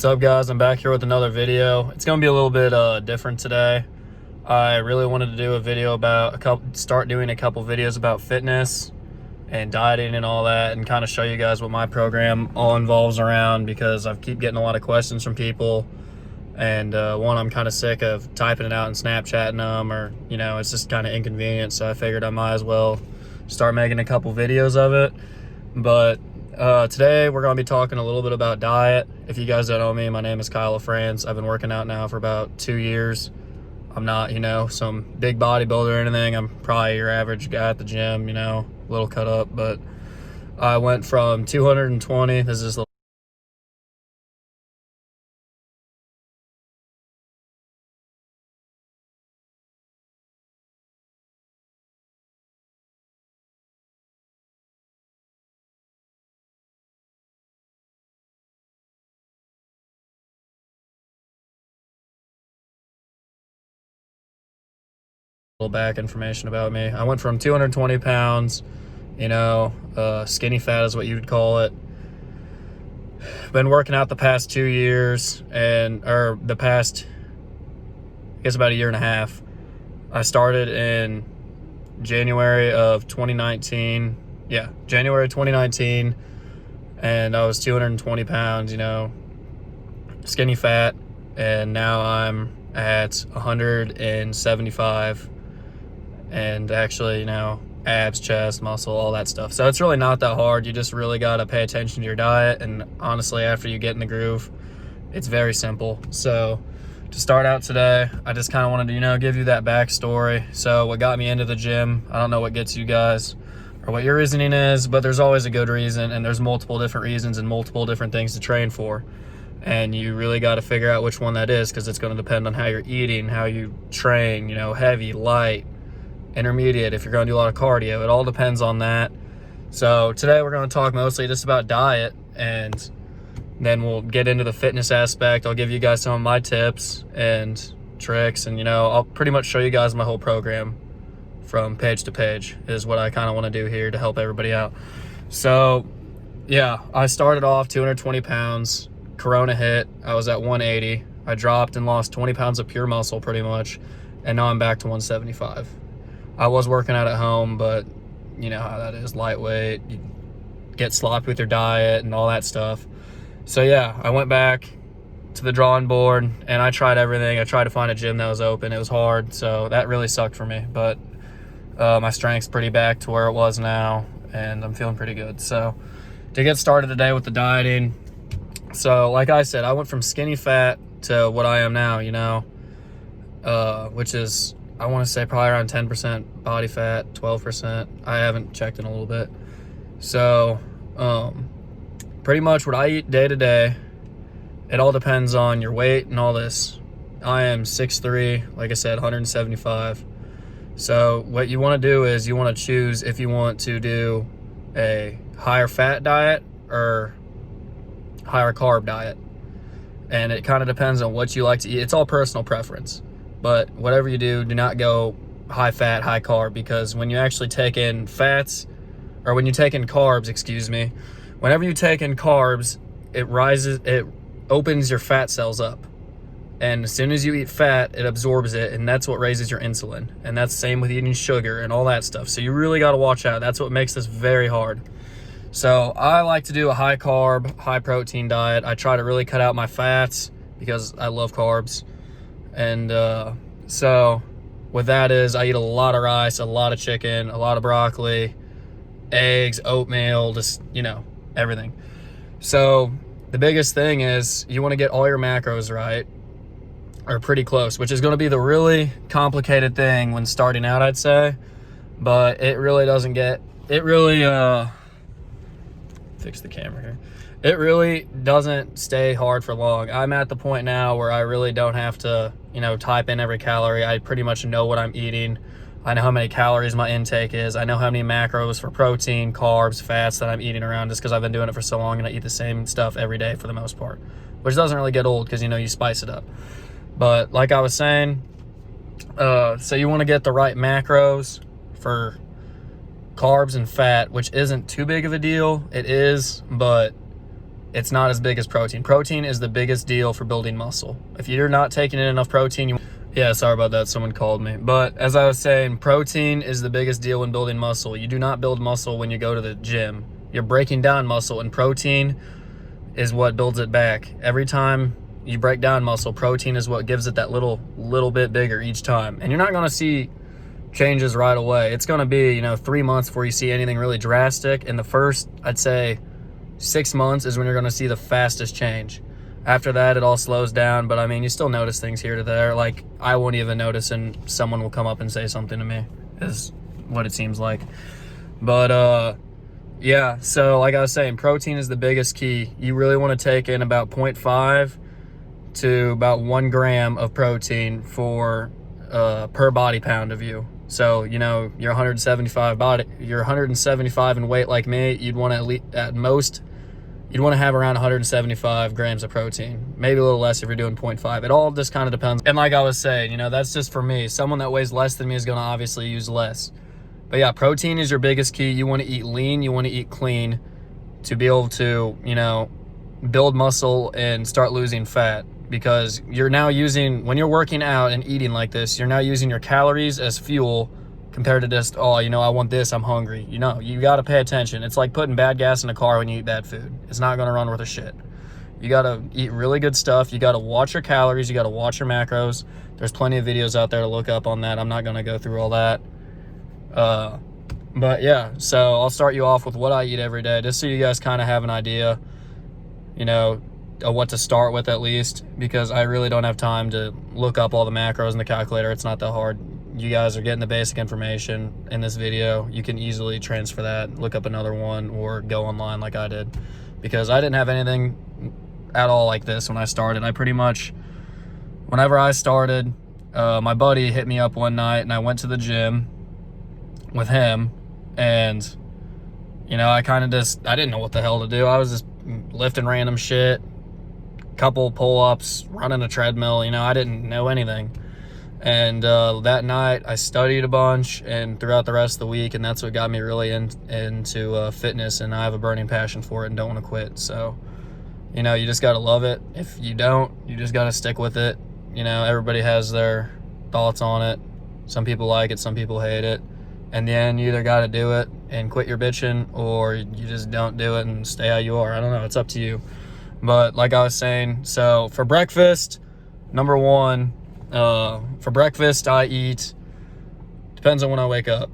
What's up, guys? I'm back here with another video. It's gonna be a little bit different today. I really wanted to do a video about start doing a couple videos about fitness and dieting and all that, and kind of show you guys what my program all involves around, because I keep getting a lot of questions from people, and one, I'm kind of sick of typing it out and Snapchatting them, or it's just kind of inconvenient. So I figured I might as well start making a couple videos of it. But today we're going to be talking a little bit about diet. If you guys don't know me, my name is Kyle LaFrance. I've been working out now for about 2 years. I'm not, some big bodybuilder or anything. I'm probably your average guy at the gym, a little cut up. But I went from 220, this is a little back information about me. I went from 220 pounds, skinny fat is what you would call it. Been working out the past 2 years, or the past, I guess, about a year and a half. I started in January of 2019. Yeah, January 2019, and I was 220 pounds, skinny fat, and now I'm at 175, and actually, abs, chest, muscle, all that stuff. So it's really not that hard. You just really got to pay attention to your diet, and honestly, after you get in the groove, it's very simple. So to start out today, I just kind of wanted to, give you that backstory. So what got me into the gym, I don't know what gets you guys or what your reasoning is, but there's always a good reason, and there's multiple different reasons and multiple different things to train for. And you really got to figure out which one that is, because it's going to depend on how you're eating, how you train, heavy, light, intermediate, if you're going to do a lot of cardio. It all depends on that. So today we're going to talk mostly just about diet, and then we'll get into the fitness aspect. I'll give you guys some of my tips and tricks, and I'll pretty much show you guys my whole program from page to page is what I kind of want to do here to help everybody out. So yeah, I started off 220 pounds. Corona hit, I was at 180. I dropped and lost 20 pounds of pure muscle pretty much, and now I'm back to 175. I was working out at home, but you know how that is, lightweight, you get sloppy with your diet and all that stuff. So yeah, I went back to the drawing board and I tried everything. I tried to find a gym that was open. It was hard, so that really sucked for me, but my strength's pretty back to where it was now, and I'm feeling pretty good. So to get started today with the dieting, so like I said, I went from skinny fat to what I am now, which is, I want to say, probably around 10% body fat, 12%. I haven't checked in a little bit. So pretty much what I eat day to day, it all depends on your weight and all this. I am 6'3", like I said, 175. So what you want to do is you want to choose if you want to do a higher fat diet or higher carb diet. And it kind of depends on what you like to eat. It's all personal preference. But whatever you do, do not go high fat, high carb, because when you actually take in fats, or when you take in carbs, whenever you take in carbs, it opens your fat cells up. And as soon as you eat fat, it absorbs it, and that's what raises your insulin. And that's the same with eating sugar and all that stuff. So you really got to watch out. That's what makes this very hard. So I like to do a high carb, high protein diet. I try to really cut out my fats because I love carbs. And so what that is, I eat a lot of rice, a lot of chicken, a lot of broccoli, eggs, oatmeal, just, everything. So the biggest thing is you want to get all your macros right, or pretty close, which is going to be the really complicated thing when starting out, I'd say. But it really doesn't fix the camera here. It really doesn't stay hard for long. I'm at the point now where I really don't have to, type in every calorie. I pretty much know what I'm eating. I know how many calories my intake is. I know how many macros for protein, carbs, fats that I'm eating around, just because I've been doing it for so long and I eat the same stuff every day for the most part, which doesn't really get old because, you spice it up. But like I was saying, so you want to get the right macros for carbs and fat, which isn't too big of a deal. It is, but it's not as big as protein. Protein is the biggest deal for building muscle. If you're not taking in enough protein, yeah, sorry about that. Someone called me. But as I was saying, protein is the biggest deal when building muscle. You do not build muscle when you go to the gym. You're breaking down muscle, and protein is what builds it back. Every time you break down muscle, protein is what gives it that little bit bigger each time. And you're not going to see changes right away. It's going to be, 3 months before you see anything really drastic. And the first, I'd say, 6 months is when you're going to see the fastest change. After that, it all slows down. But I mean, you still notice things here to there. Like, I won't even notice, and someone will come up and say something to me, is what it seems like. But yeah, so like I was saying, protein is the biggest key. You really want to take in about 0.5 to about 1 gram of protein for per body pound of you. So, you're 175 in weight like me, you'd want to at most, you'd want to have around 175 grams of protein, maybe a little less if you're doing 0.5. It all just kind of depends. And like I was saying, that's just for me. Someone that weighs less than me is going to obviously use less. But yeah, protein is your biggest key. You want to eat lean, you want to eat clean to be able to, build muscle and start losing fat. Because you're now using, when you're working out and eating like this, you're now using your calories as fuel compared to just, I want this, I'm hungry. You got to pay attention. It's like putting bad gas in a car when you eat bad food. It's not going to run worth a shit. You got to eat really good stuff. You got to watch your calories. You got to watch your macros. There's plenty of videos out there to look up on that. I'm not going to go through all that. But yeah, so I'll start you off with what I eat every day, just so you guys kind of have an idea, of what to start with at least, because I really don't have time to look up all the macros in the calculator. It's not that hard. You guys are getting the basic information in this video. You can easily transfer that, look up another one, or go online like I did, because I didn't have anything at all like this when I started. I pretty much, whenever I started, my buddy hit me up one night and I went to the gym with him, and I kind of I didn't know what the hell to do. I was just lifting random shit, couple pull-ups, running a treadmill. I didn't know anything. And that night I studied a bunch, and throughout the rest of the week, and that's what got me really into fitness, and I have a burning passion for it and don't want to quit. So you just got to love it. If you don't, you just got to stick with it. Everybody has their thoughts on it. Some people like it, some people hate it. And then you either got to do it and quit your bitching, or you just don't do it and stay how you are. I don't know. It's up to you. But like I was saying, so for breakfast, number one, for breakfast, I eat, depends on when I wake up.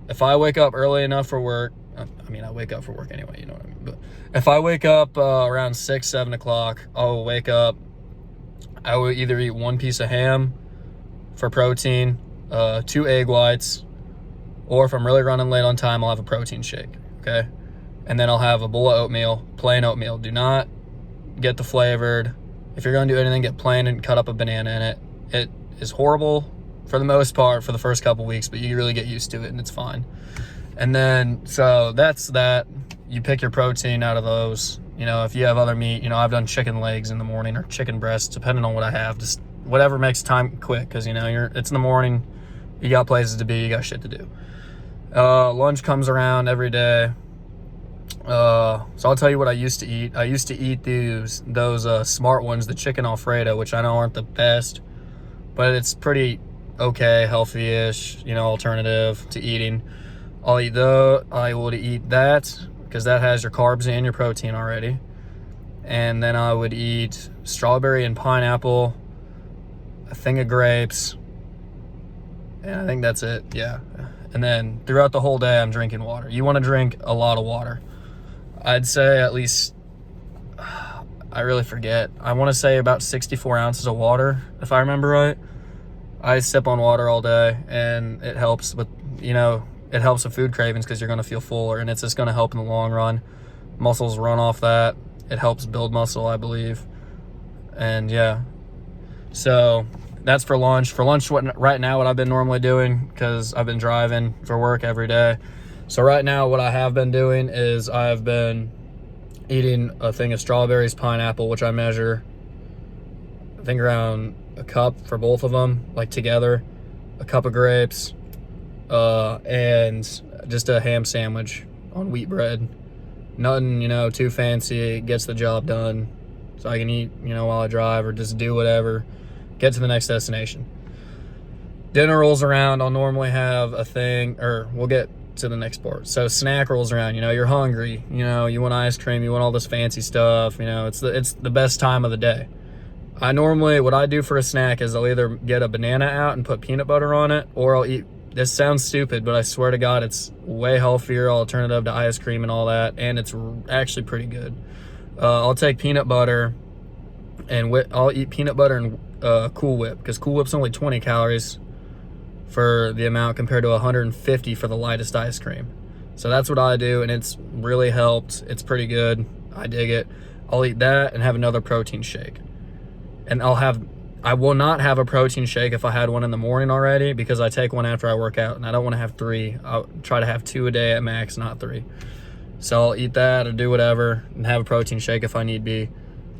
If I wake up early enough for work, I wake up for work anyway, you know what I mean? But if I wake up around 6, 7 o'clock, I'll wake up, I will either eat 1 piece of ham for protein, 2 egg whites, or if I'm really running late on time, I'll have a protein shake, okay? And then I'll have a bowl of oatmeal, plain oatmeal. Do not get the flavored. If you're going to do anything, get plain and cut up a banana in it. It is horrible for the most part for the first couple weeks, but you really get used to it and it's fine. And then, so that's that. You pick your protein out of those. If you have other meat, I've done chicken legs in the morning or chicken breasts, depending on what I have. Just whatever makes time quick, because, it's in the morning. You got places to be, you got shit to do. Lunch comes around every day. So I'll tell you what I used to eat. I used to eat those smart ones, the chicken Alfredo, which I know aren't the best, but it's pretty okay, healthy-ish, alternative to eating. I would eat that because that has your carbs and your protein already. And then I would eat strawberry and pineapple, a thing of grapes, and I think that's it. Yeah. And then throughout the whole day, I'm drinking water. You want to drink a lot of water. I'd say at least, I really forget. I want to say about 64 ounces of water, if I remember right. I sip on water all day, and it helps with, it helps with food cravings because you're going to feel fuller, and it's just going to help in the long run. Muscles run off that. It helps build muscle, I believe. And yeah, so that's for lunch. For lunch, right now, what I've been normally doing, because I've been driving for work every day. So right now, what I have been doing is I've been eating a thing of strawberries, pineapple, which I measure, I think around a cup for both of them, like together, a cup of grapes, and just a ham sandwich on wheat bread. Nothing, you know, too fancy. It gets the job done. So I can eat, you know, while I drive or just do whatever. Get to the next destination. Dinner rolls around. I'll normally have a thing, or we'll get to the next part. So snack rolls around. You know, you're hungry. You know, you want ice cream. You want all this fancy stuff. You know, it's the best time of the day. What I do for a snack is I'll either get a banana out and put peanut butter on it, or I'll eat. This sounds stupid, but I swear to God, it's way healthier alternative to ice cream and all that, and it's actually pretty good. I'll take peanut butter and I'll eat peanut butter and Cool Whip, because Cool Whip's only 20 calories for the amount compared to 150 for the lightest ice cream. So that's what I do, and it's really helped. It's pretty good. I dig it. I'll eat that and have another protein shake. And I will not have a protein shake if I had one in the morning already, because I take one after I work out, and I don't want to have 3. I'll try to have 2 a day at max, not 3. So I'll eat that or do whatever and have a protein shake if I need be.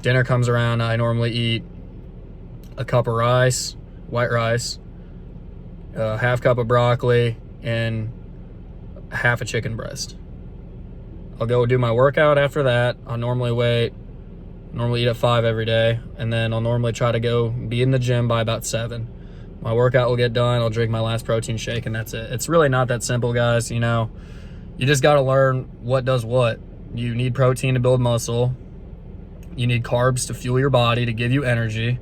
Dinner comes around, I normally eat a cup of rice, white rice, a half cup of broccoli, and half a chicken breast. I'll go do my workout after that. I'll normally eat at 5 every day, and then I'll normally try to go be in the gym by about 7. My workout will get done, I'll drink my last protein shake, and that's it. It's really not that simple, guys. You know, you just got to learn what does what. You need protein to build muscle. You need carbs to fuel your body, to give you energy.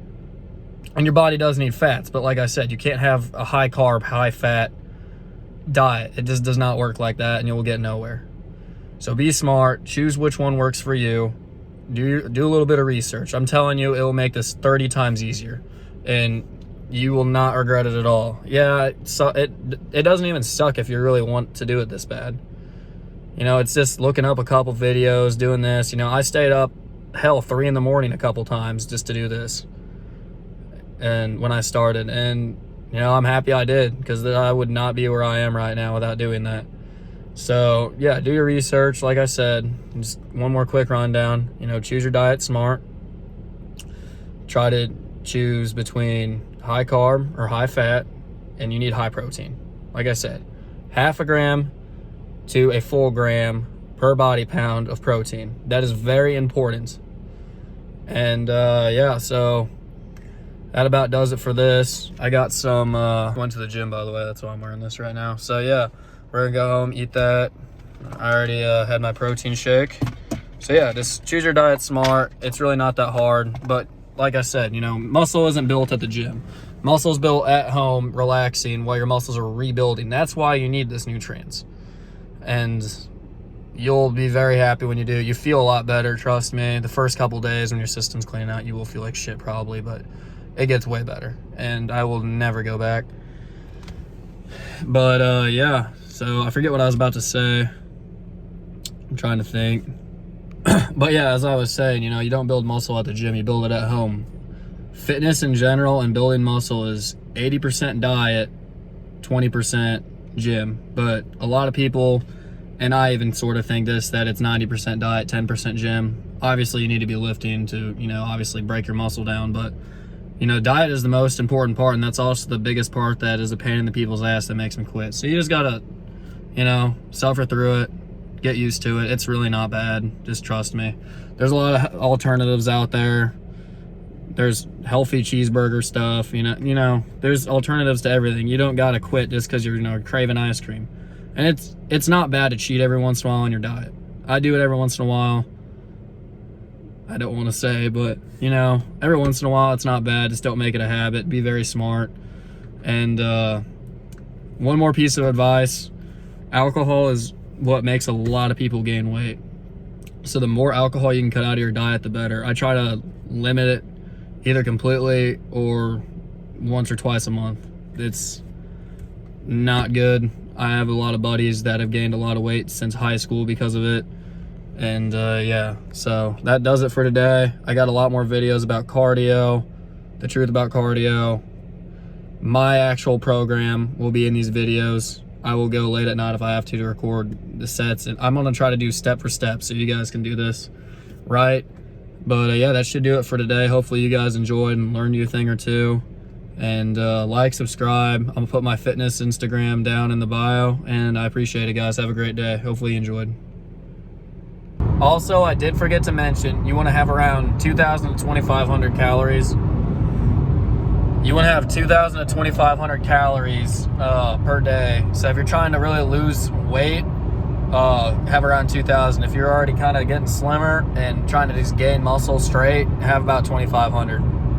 And your body does need fats, but like I said, you can't have a high carb, high fat diet. It just does not work like that, and you will get nowhere. So be smart, choose which one works for you. Do a little bit of research. I'm telling you, it will make this 30 times easier, and you will not regret it at all. Yeah, it doesn't even suck if you really want to do it this bad. You know, it's just looking up a couple videos, doing this. You know, I stayed up, 3 in the morning a couple times just to do this. And when I started, and you know, I'm happy I did, because I would not be where I am right now without doing that. So yeah, do your research. Like I said, just one more quick rundown. You know, choose your diet smart. Try to choose between high carb or high fat, and you need high protein. Like I said, 0.5 gram to a full gram per body pound of protein. That is very important. And yeah, so that about does it for this. I got some, went to the gym, by the way. That's why I'm wearing this right now. So yeah, we're gonna go home, eat that. I already had my protein shake. So yeah, just choose your diet smart. It's really not that hard. But like I said, you know, muscle isn't built at the gym. Muscle is built at home, relaxing, while your muscles are rebuilding. That's why you need this nutrients. And you'll be very happy when you do. You feel a lot better, trust me. The first couple days when your system's cleaning out, you will feel like shit probably, but it gets way better. And I will never go back. But yeah, so I forget what I was about to say. I'm trying to think. But yeah, as I was saying, you know, you don't build muscle at the gym, you build it at home. Fitness in general and building muscle is 80% diet, 20% gym. But a lot of people, and I even sort of think this, that it's 90% diet, 10% gym. Obviously, you need to be lifting to, you know, obviously break your muscle down. But, you know, diet is the most important part, and that's also the biggest part that is a pain in the people's ass that makes them quit. So you just gotta, you know, suffer through it, get used to it. It's really not bad. Just trust me. There's a lot of alternatives out there. There's healthy cheeseburger stuff, you know, there's alternatives to everything. You don't gotta quit just because you're, you know, craving ice cream. And it's not bad to cheat every once in a while on your diet. I do it every once in a while. I don't want to say, but, you know, every once in a while, it's not bad. Just don't make it a habit. Be very smart. And one more piece of advice. Alcohol is what makes a lot of people gain weight. So the more alcohol you can cut out of your diet, the better. I try to limit it either completely or once or twice a month. It's not good. I have a lot of buddies that have gained a lot of weight since high school because of it. And yeah, so that does it for today. I got a lot more videos about cardio, the truth about cardio. My actual program will be in these videos. I will go late at night if I have to record the sets. And I'm gonna try to do step for step so you guys can do this right. But yeah, that should do it for today. Hopefully you guys enjoyed and learned a thing or two. And like, subscribe. I'm gonna put my fitness Instagram down in the bio. And I appreciate it, guys. Have a great day. Hopefully you enjoyed. Also, I did forget to mention, you want to have around 2,000 to 2,500 calories. You want to have 2,000 to 2,500 calories per day. So if you're trying to really lose weight, have around 2,000. If you're already kind of getting slimmer and trying to just gain muscle straight, have about 2,500.